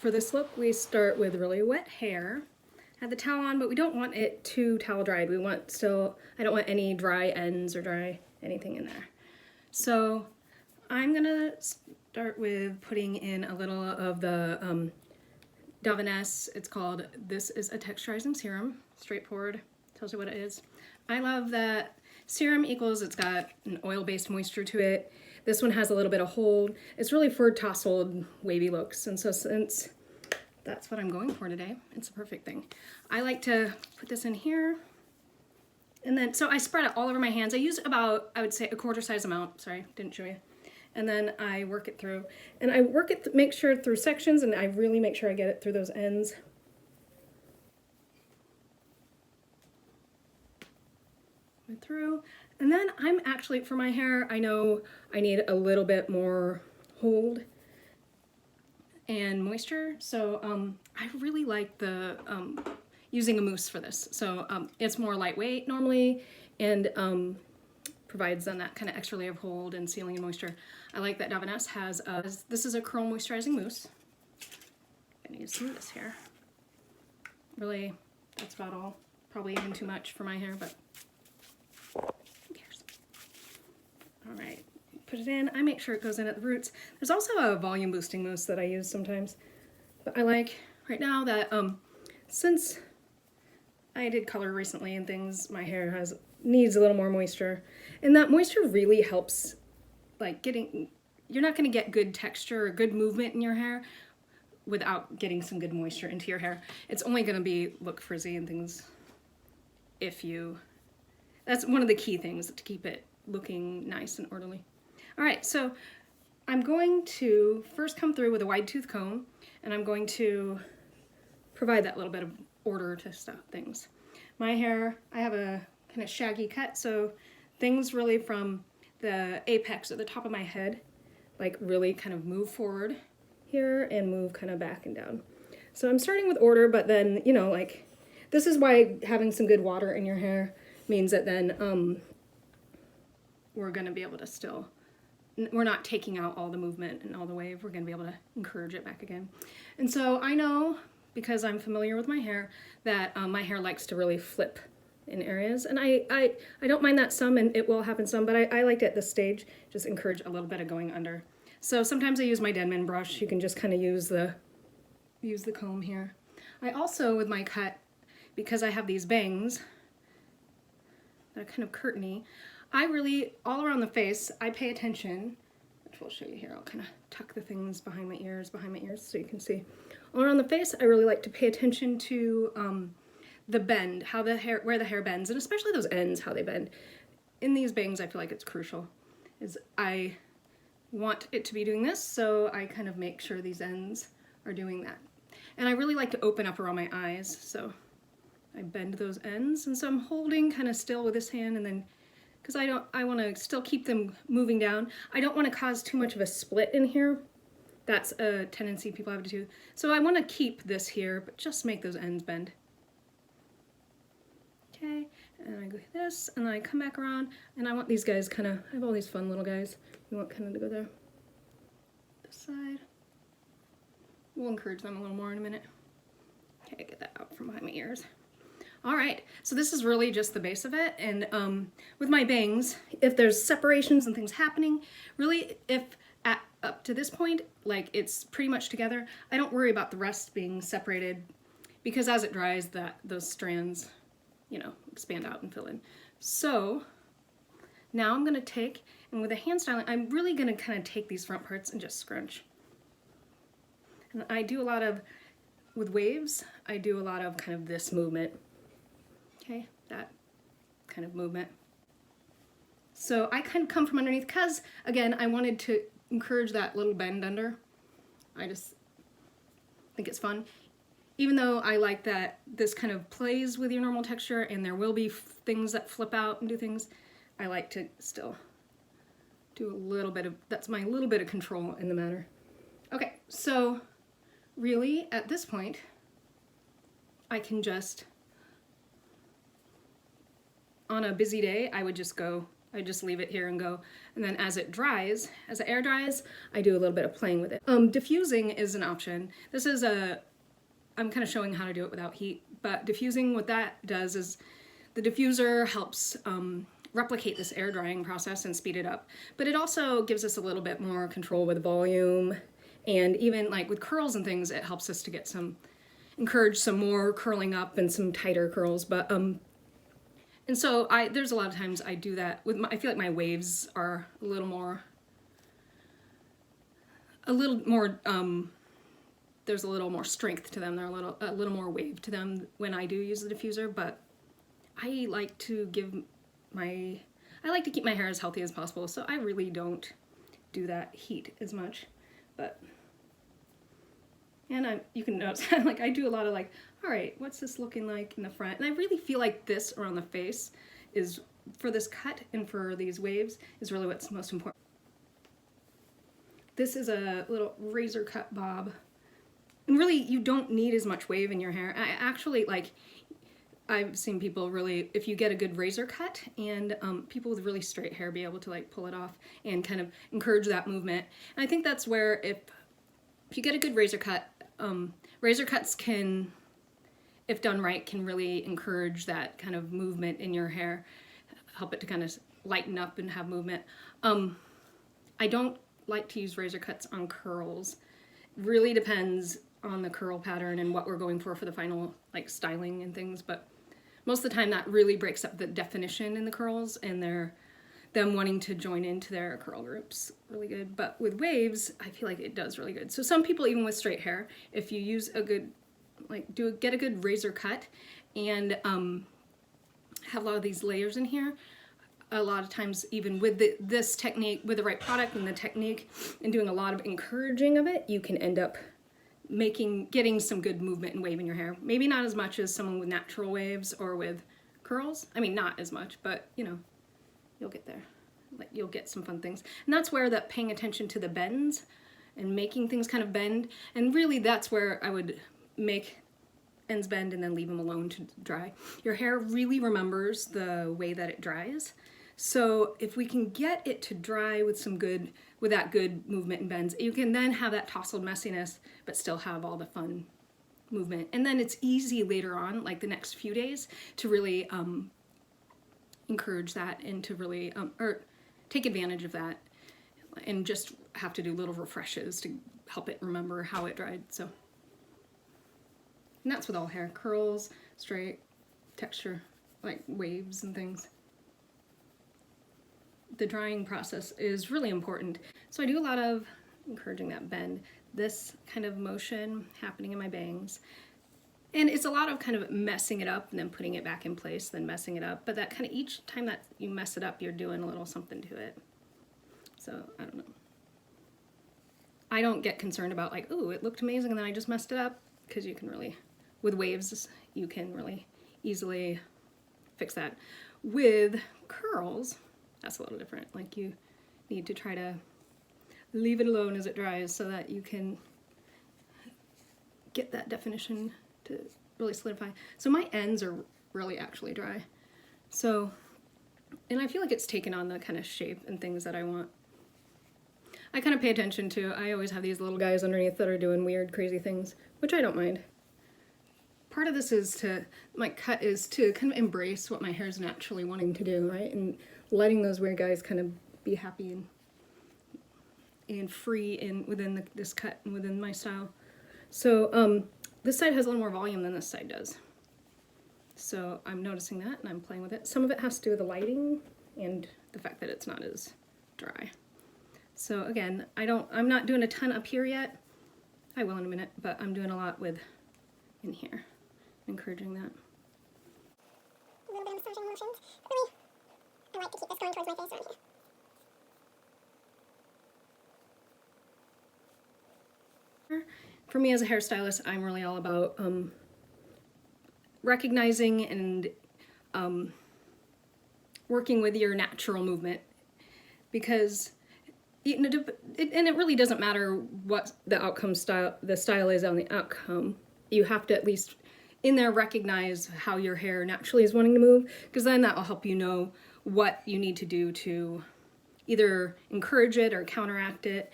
for this look, we start with really wet hair. Have the towel on, but we don't want it too towel dried. We want still, I don't want any dry ends or dry anything in there. So I'm gonna start with putting in a little of the Davines. It's called This is a Texturizing Serum. Straightforward, tells you what it is. I love that serum equals it's got an oil-based moisture to it. This one has a little bit of hold. It's really for tousled, wavy looks. And so since that's what I'm going for today, it's a perfect thing. I like to put this in here. And then, so I spread it all over my hands. I use about, I would say, a quarter size amount. Sorry, didn't show you. And then I work it through. And I work it, make sure through sections, and I really make sure I get it through those ends. Through. And then I'm actually, for my hair, I know I need a little bit more hold and moisture. So I really like the using a mousse for this. So it's more lightweight normally and provides then that kind of extra layer of hold and sealing and moisture. I like that Davines has, this is a curl moisturizing mousse. I need some of this here. Really, that's about all. Probably even too much for my hair, but who cares? All right, put it in. I make sure it goes in at the roots. There's also a volume boosting mousse that I use sometimes. But I like right now that since I did color recently and things, my hair needs a little more moisture. And that moisture really helps, like you're not gonna get good texture or good movement in your hair without getting some good moisture into your hair. It's only gonna look frizzy and things that's one of the key things to keep it looking nice and orderly. All right, so I'm going to first come through with a wide tooth comb, and I'm going to provide that little bit of order to stuff things. My hair, I have a kind of shaggy cut, so things really from the apex at the top of my head, like really kind of move forward here and move kind of back and down. So I'm starting with order, but then, you know, like, this is why having some good water in your hair means that then we're going to be able to still, we're not taking out all the movement and all the wave. We're going to be able to encourage it back again. And so I know, because I'm familiar with my hair, that my hair likes to really flip in areas. And I don't mind that some, and it will happen some, but I like to at this stage just encourage a little bit of going under. So sometimes I use my Denman brush. You can just kind of use the comb here. I also, with my cut, because I have these bangs that are kind of curtainy, I really, all around the face, I pay attention, which we'll show you here. I'll kind of tuck the things behind my ears so you can see. All around the face, I really like to pay attention to the bend, where the hair bends, and especially those ends, how they bend. In these bangs, I feel like it's crucial. I want it to be doing this, so I kind of make sure these ends are doing that. And I really like to open up around my eyes, so I bend those ends, and so I'm holding kind of still with this hand, and then, because I want to still keep them moving down. I don't want to cause too much of a split in here. That's a tendency people have to do. So I want to keep this here, but just make those ends bend. Okay, and I go like this, and then I come back around, and I want these guys kind of, I have all these fun little guys. We want kind of to go there. This side. We'll encourage them a little more in a minute. Okay, get that out from behind my ears. All right, so this is really just the base of it, and with my bangs, if there's separations and things happening, really, if up to this point, like it's pretty much together, I don't worry about the rest being separated, because as it dries, those strands, you know, expand out and fill in. So now I'm gonna take, and with a hand styling, I'm really gonna kind of take these front parts and just scrunch. And I do a lot of, with waves, I do a lot of kind of this movement. Okay, that kind of movement. So I kind of come from underneath because, again, I wanted to encourage that little bend under. I just think it's fun. Even though I like that this kind of plays with your normal texture and there will be things that flip out and do things, I like to still do a little bit of, that's my little bit of control in the matter. Okay, so really at this point, I can just, on a busy day, I would just go I just leave it here and go. And then as it dries, as the air dries, I do a little bit of playing with it. Diffusing is an option. This is I'm kind of showing how to do it without heat, but diffusing, what that does is the diffuser helps replicate this air drying process and speed it up. But it also gives us a little bit more control with volume, and even like with curls and things, it helps us to get encourage some more curling up and some tighter curls. But and so there's a lot of times I do that with I feel like my waves are a little more there's a little more strength to them. They're a little more wave to them when I do use the diffuser, but I like to keep my hair as healthy as possible, so I really don't do that heat as much. But you can notice like I do a lot of like, all right, what's this looking like in the front? And I really feel like this around the face is, for this cut and for these waves, is really what's most important. This is a little razor cut bob. And really, you don't need as much wave in your hair. I actually, like, I've seen people really, if you get a good razor cut, and people with really straight hair be able to like pull it off and kind of encourage that movement. And I think that's where if you get a good razor cut, razor cuts can, if done right, can really encourage that kind of movement in your hair, help it to kind of lighten up and have movement. I don't like to use razor cuts on curls. Really depends on the curl pattern and what we're going for the final like styling and things, but most of the time that really breaks up the definition in the curls and them wanting to join into their curl groups really good. But with waves, I feel like it does really good. So some people, even with straight hair, if you use a good, like get a good razor cut and have a lot of these layers in here, a lot of times even with this technique, with the right product and the technique and doing a lot of encouraging of it, you can end up getting some good movement and wave in your hair. Maybe not as much as someone with natural waves or with curls. I mean, not as much, but you know, you'll get there. Like you'll get some fun things. And that's where that paying attention to the bends and making things kind of bend. And really that's where I would make ends bend and then leave them alone to dry. Your hair really remembers the way that it dries. So if we can get it to dry with that good movement and bends, you can then have that tousled messiness, but still have all the fun movement. And then it's easy later on, like the next few days, to really encourage that and to really, or take advantage of that and just have to do little refreshes to help it remember how it dried. So, and that's with all hair, curls, straight, texture, like waves and things. The drying process is really important. So I do a lot of encouraging that bend, this kind of motion happening in my bangs. And it's a lot of kind of messing it up and then putting it back in place, then messing it up. But that kind of each time that you mess it up, you're doing a little something to it. So I don't know. I don't get concerned about like, ooh, it looked amazing and then I just messed it up, because you can really, with waves, you can really easily fix that. With curls, that's a little different. Like you need to try to leave it alone as it dries so that you can get that definition to really solidify. So my ends are really actually dry. So, and I feel like it's taken on the kind of shape and things that I want. I kind of pay attention to, I always have these little guys underneath that are doing weird, crazy things, which I don't mind. Part of this is my cut is to kind of embrace what my hair is naturally wanting to do, right? And letting those weird guys kind of be happy and free within this cut and within my style. So this side has a little more volume than this side does. So I'm noticing that and I'm playing with it. Some of it has to do with the lighting and the fact that it's not as dry. So again, I'm not doing a ton up here yet. I will in a minute, but I'm doing a lot in here, encouraging that. A little bit of massaging motions. Really, I like to keep this going towards my face around here. For me as a hairstylist, I'm really all about recognizing and working with your natural movement, because it really doesn't matter what the style is on the outcome. You have to at least in there recognize how your hair naturally is wanting to move, because then that will help you know what you need to do to either encourage it or counteract it.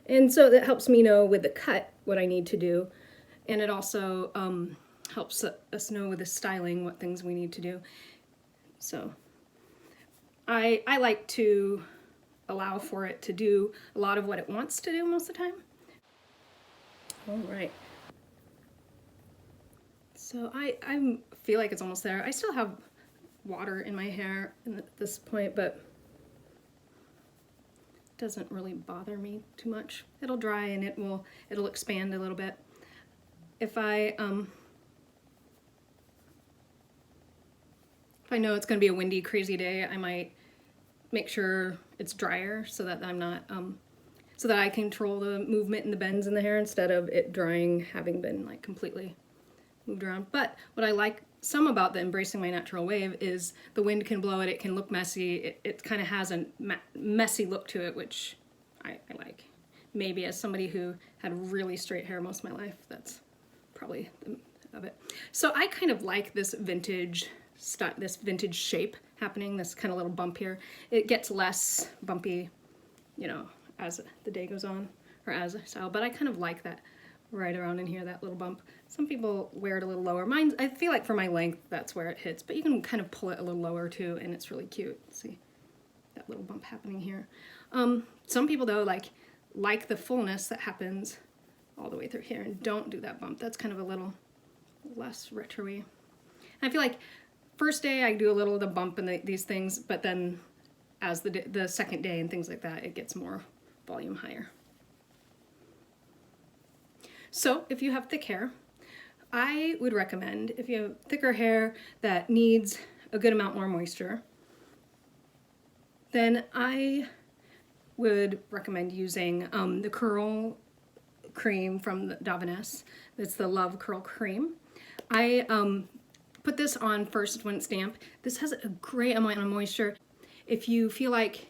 And so that helps me know with the cut what I need to do. And it also helps us know with the styling what things we need to do. So I like to allow for it to do a lot of what it wants to do most of the time. All right. So I feel like it's almost there. I still have water in my hair at this point, but it doesn't really bother me too much. It'll dry and it'll expand a little bit. If I know it's going to be a windy, crazy day, I might make sure it's drier so that I'm not so that I control the movement and the bends in the hair instead of it drying having been like completely moved around. But what I like some about the embracing my natural wave is the wind can blow it, it can look messy, it kind of has a messy look to it, which I like. Maybe as somebody who had really straight hair most of my life, that's probably of it. So I kind of like this vintage shape happening, this kind of little bump here. It gets less bumpy, you know, as the day goes on, or as I style, but I kind of like that right around in here, that little bump. Some people wear it a little lower. Mine, I feel like for my length, that's where it hits, but you can kind of pull it a little lower too, and it's really cute. See that little bump happening here. Some people though like the fullness that happens all the way through here and don't do that bump. That's kind of a little less retro-y. I feel like first day I do a little of the bump and these things, but then as the second day and things like that, it gets more volume higher. So if you have thick hair, I would recommend, if you have thicker hair that needs a good amount more moisture, then I would recommend using the curl cream from the Davines. It's the Love Curl Cream. I put this on first when it's damp. This has a great amount of moisture. If you feel like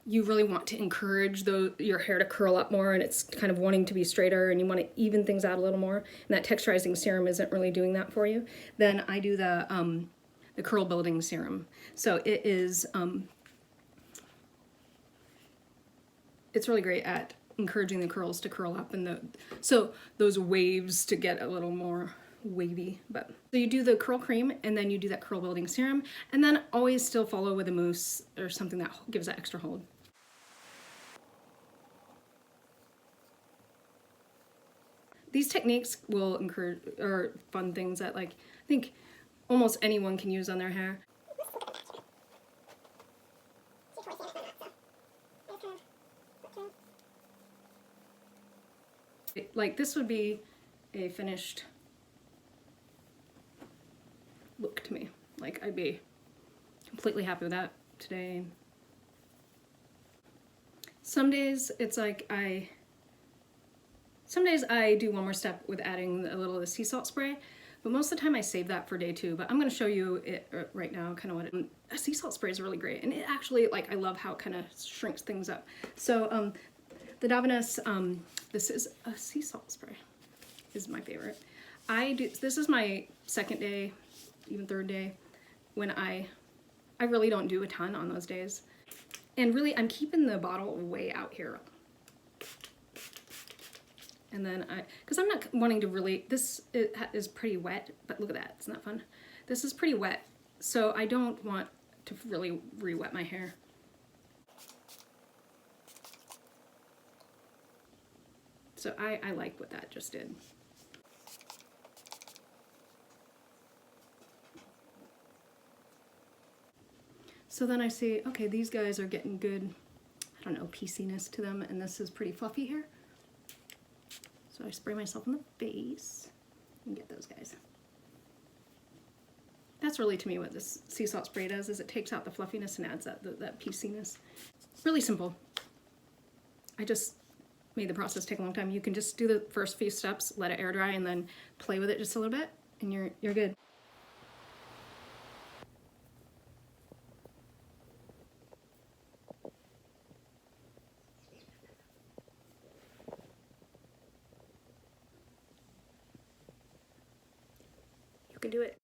you really want to encourage your hair to curl up more and it's kind of wanting to be straighter and you want to even things out a little more, and that texturizing serum isn't really doing that for you, then I do the curl building serum. So it is, it's really great at encouraging the curls to curl up and so those waves to get a little more wavy. But so you do the curl cream and then you do that curl building serum, and then always still follow with a mousse or something that gives that extra hold. These techniques will encourage, or fun things that I think almost anyone can use on their hair. Like this would be a finished look to me. Like I'd be completely happy with that today. Some days it's like some days I do one more step with adding a little of the sea salt spray, but most of the time I save that for day 2. But I'm going to show you it right now, kind of what a sea salt spray is really great, and it actually, I love how it kind of shrinks things up. So the Davines, this is a sea salt spray, is my favorite. This is my second day, even third day, when I really don't do a ton on those days. And really, I'm keeping the bottle way out here. And then because I'm not wanting to really, this is pretty wet, but look at that, isn't that fun? This is pretty wet, so I don't want to really re-wet my hair. So I like what that just did. So then I see, okay, these guys are getting good, I don't know, pieciness to them, and this is pretty fluffy here. So I spray myself in the face and get those guys. That's really, to me, what this sea salt spray does, is it takes out the fluffiness and adds that pieciness. Really simple. I just made the process take a long time. You can just do the first few steps, let it air dry, and then play with it just a little bit, and you're good. You can do it.